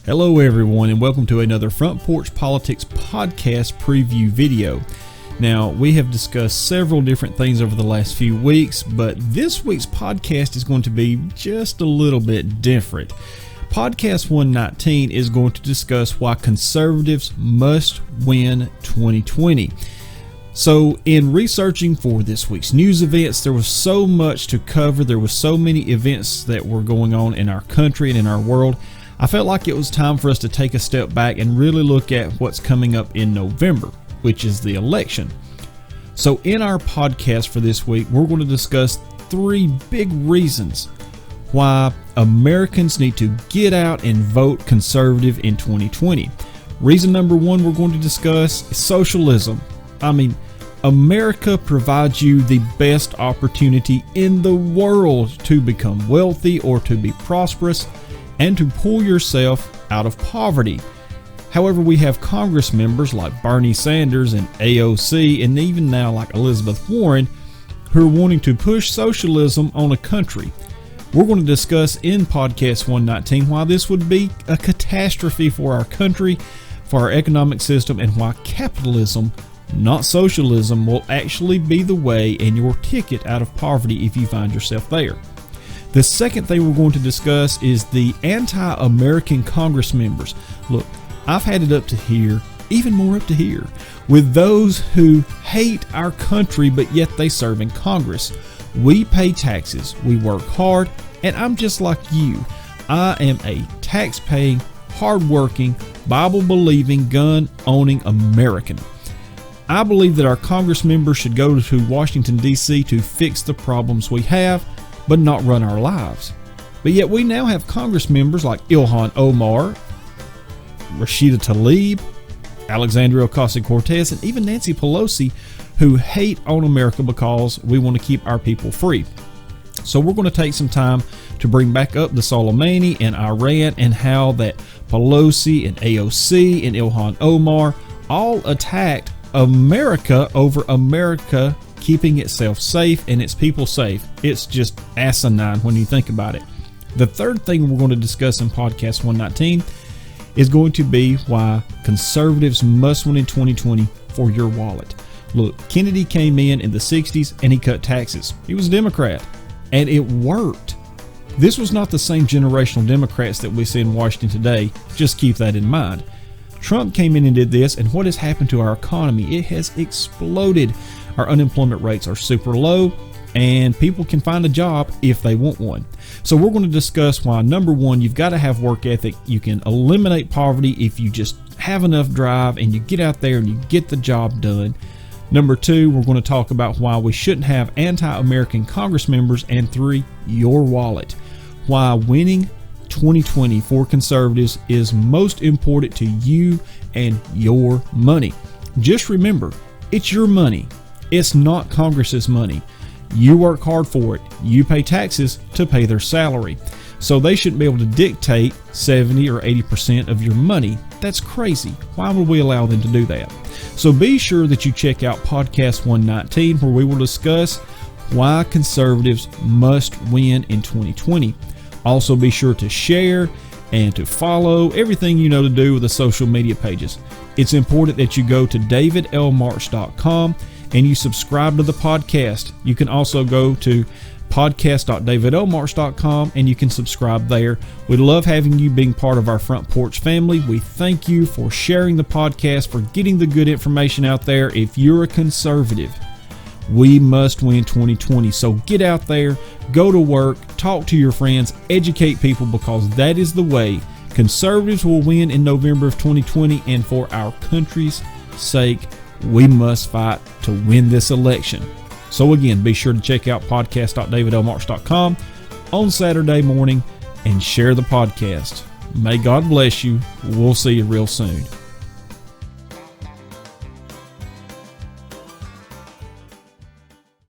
Hello everyone, and welcome to another Front Porch Politics podcast preview video. Now, we have discussed several different things over the last few weeks, but this week's podcast is going to be just a little bit different. Podcast 119 is going to discuss why conservatives must win 2020. So, in researching for this week's news events, there was so much to cover. There was so many events that were going on in our country and in our world. I felt like it was time for us to take a step back and really look at what's coming up in November, which is the election. So in our podcast for this week, we're going to discuss 3 big reasons why Americans need to get out and vote conservative in 2020. Reason number 1 we're going to discuss is socialism. America provides you the best opportunity in the world to become wealthy or to be prosperous and to pull yourself out of poverty. However, we have Congress members like Bernie Sanders and AOC, and even now like Elizabeth Warren, who are wanting to push socialism on a country. We're going to discuss in podcast 119 why this would be a catastrophe for our country, for our economic system, and why capitalism, not socialism, will actually be the way and your ticket out of poverty if you find yourself there. The second thing we're going to discuss is the anti-American Congress members. Look, I've had it up to here, even more up to here, with those who hate our country, but yet they serve in Congress. We pay taxes, we work hard, and I'm just like you. I am a tax-paying, hard-working, Bible-believing, gun-owning American. I believe that our Congress members should go to Washington, D.C. to fix the problems we have, but not run our lives. But yet we now have Congress members like Ilhan Omar, Rashida Tlaib, Alexandria Ocasio-Cortez, and even Nancy Pelosi, who hate on America because we want to keep our people free. So we're going to take some time to bring back up the Soleimani and Iran and how that Pelosi and AOC and Ilhan Omar all attacked America over America keeping itself safe and its people safe. It's just asinine when you think about it. The third thing we're going to discuss in podcast 119 is going to be why conservatives must win in 2020 for your wallet. Look, Kennedy came in the 60s and he cut taxes. He was a Democrat, and it worked. This was not the same generational Democrats that we see in Washington today. Just keep that in mind. Trump came in and did this, and what has happened to our economy? It has exploded. Our unemployment rates are super low, and people can find a job if they want one. So we're going to discuss why, number 1, you've got to have work ethic. You can eliminate poverty if you just have enough drive and you get out there and you get the job done. Number 2, we're going to talk about why we shouldn't have anti-American Congress members. And 3, your wallet. Why winning 2020 for conservatives is most important to you and your money. Just remember, it's your money. It's not Congress's money. You work hard for it. You pay taxes to pay their salary. So they shouldn't be able to dictate 70 or 80% of your money. That's crazy. Why would we allow them to do that? So be sure that you check out podcast 119, where we will discuss why conservatives must win in 2020. Also be sure to share and to follow everything you know to do with the social media pages. It's important that you go to davidlmarch.com and you subscribe to the podcast. You can also go to podcast.davidlmarch.com and you can subscribe there. We love having you being part of our Front Porch family. We thank you for sharing the podcast, for getting the good information out there. If you're a conservative, we must win 2020. So get out there, go to work, talk to your friends, educate people, because that is the way conservatives will win in November of 2020. And for our country's sake, we must fight to win this election. So again, be sure to check out podcast.davidlmarch.com on Saturday morning and share the podcast. May God bless you. We'll see you real soon.